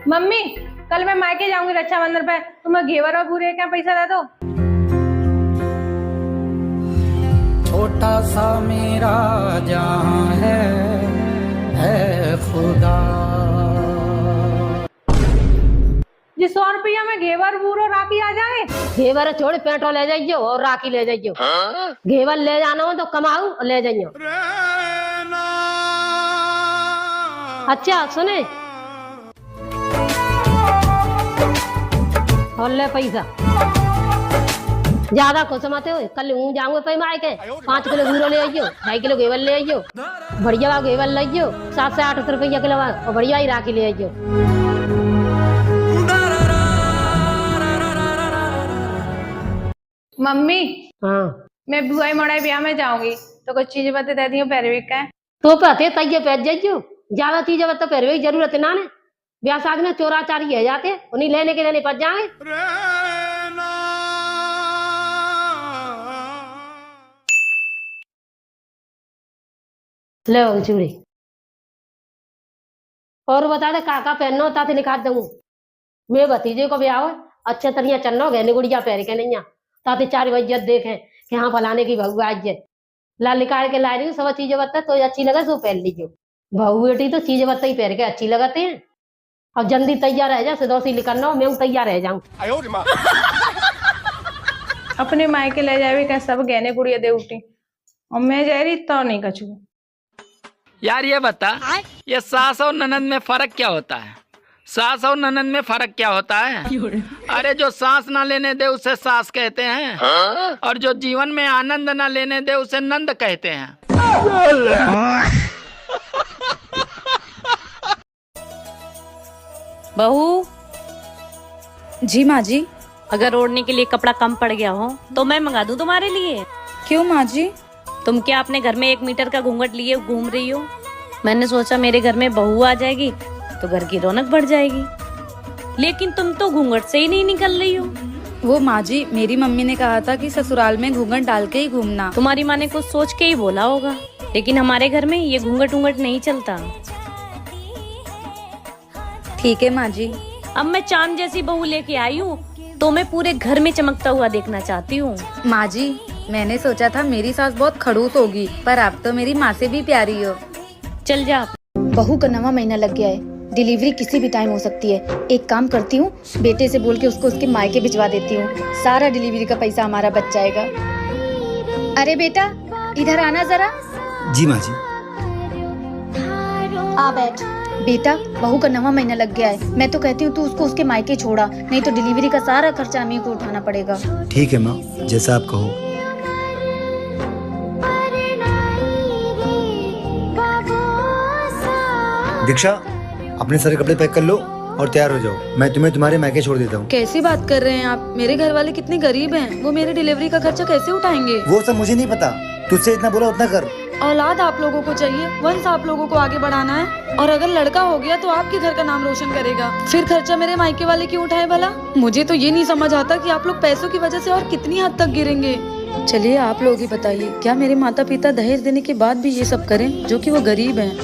Mummy, कल मैं मायके जाऊंगी रक्षाबंधन पे, तुम्हें घेवर और पूरे क्या पैसा दे दो। छोटा सा मेरा जहां है खुदा। जी 100 रुपया में घेवर बूरो राखी आ जाए। घेवर छोड़ पेट्रोल ले जाइयो और राखी ले जाइयो। घेवर ले जाना हो तो कमाऊ और ले जाइयो। अच्छा सुने, और ले पैसा ज्यादा खुश मत हो। कल हूँ जाऊंगा पे माय के 5 किलो बूरो ले आइयो, 2.5 किलो घेवर ले आइयो, बढ़िया घेवर ले आइयो, 700 से 800 रुपया किलो और बढ़िया ही राखी ले आइयो। मम्मी, हाँ मैं बुआई मोड़ाई ब्याह में जाऊंगी तो कुछ चीजें बता दे दी पैरवी का। तो पते तैये पहच जाइयो, ज्यादा चीजें बता पहरवे की जरूरत ना ने। ब्याह शादी में चोरा चारी है जाते, उन्हीं लेने के लेने पच जाए। ले चूड़ी और बता दे काका पहनना होता थे निकाल दूंगा। मेरे भतीजे को ब्याह हो अच्छे तरिया चलना गहने गुड़िया पहन के नहीं ताते 4 बजे देखे कि हाँ फलाने की बहू आज है। लाल निकाल के ला रही हूँ, सब चीजें बता तो अच्छी लगे सो पहन लीजिए। बहू बेटी तो चीजें बता ही पहन के अच्छी लगाते हैं। अब जल्दी तैयार रह जा, सिदौसी निकलना हो, मैं तैयार रह जाऊं। अपने मायके ले जाए क्या सब गहने गुड़िया दे उठी और मैं जा रही तो नहीं कछू। यार ये बता, ये सास और ननद में फर्क क्या होता है? सास और ननद में फर्क क्या होता है? अरे जो सांस ना लेने दे उसे सास कहते हैं, और जो जीवन में आनंद ना लेने दे उसे नंद कहते हैं। बहू जी माँ जी। अगर ओढ़ने के लिए कपड़ा कम पड़ गया हो तो मैं मंगा दूं तुम्हारे लिए। क्यों माँ जी? तुम क्या अपने घर में 1 मीटर का घूंघट लिए घूम रही हो? मैंने सोचा मेरे घर में बहू आ जाएगी तो घर की रौनक बढ़ जाएगी, लेकिन तुम तो घूंघट से ही नहीं निकल रही हो। वो माँ जी, मेरी मम्मी ने कहा था कि ससुराल में घूंघट डाल के ही घूमना। तुम्हारी माँ ने कुछ सोच के ही बोला होगा, लेकिन हमारे घर में ये घूंघट उंघट नहीं चलता। ठीक है माँ जी। अब मैं चांद जैसी बहू लेके आई हूँ तो मैं पूरे घर में चमकता हुआ देखना चाहती हूँ। माँ जी, मैंने सोचा था मेरी सास बहुत खड़ूस होगी, पर आप तो मेरी माँ से भी प्यारी हो। चल जा। बहू का 9वां महीना लग गया है, डिलीवरी किसी भी टाइम हो सकती है। एक काम करती हूँ, बेटे से बोल के उसको उसके मायके भिजवा देती हूँ, सारा डिलीवरी का पैसा हमारा बच जाएगा। अरे बेटा इधर आना जरा। जी माँ जी। आ बैठ। बेटा बहू का 9वां महीना लग गया है, मैं तो कहती हूँ तू उसको उसके मायके छोड़ा, नहीं तो डिलीवरी का सारा खर्चा हमें को उठाना पड़ेगा। ठीक है माँ, जैसा आप कहो। दीक्षा, अपने सारे कपड़े पैक कर लो और तैयार हो जाओ, मैं तुम्हें तुम्हारे मायके छोड़ देता हूँ। कैसी बात कर रहे हैं आप? मेरे घर वाले कितने गरीब हैं, वो मेरे डिलीवरी का खर्चा कैसे उठाएंगे? वो सब मुझे नहीं पता, तुझसे इतना बोला उतना कर। औलाद आप लोगों को चाहिए, वंश आप लोगों को आगे बढ़ाना है, और अगर लड़का हो गया तो आपके घर का नाम रोशन करेगा। फिर खर्चा मेरे मायके वाले क्यों उठाए भला? मुझे तो ये नहीं समझ आता कि आप लोग पैसों की वजह से और कितनी हद तक गिरेंगे। चलिए आप लोग ही बताइए, क्या मेरे माता पिता दहेज देने के बाद भी ये सब करें जो कि वो गरीब हैं?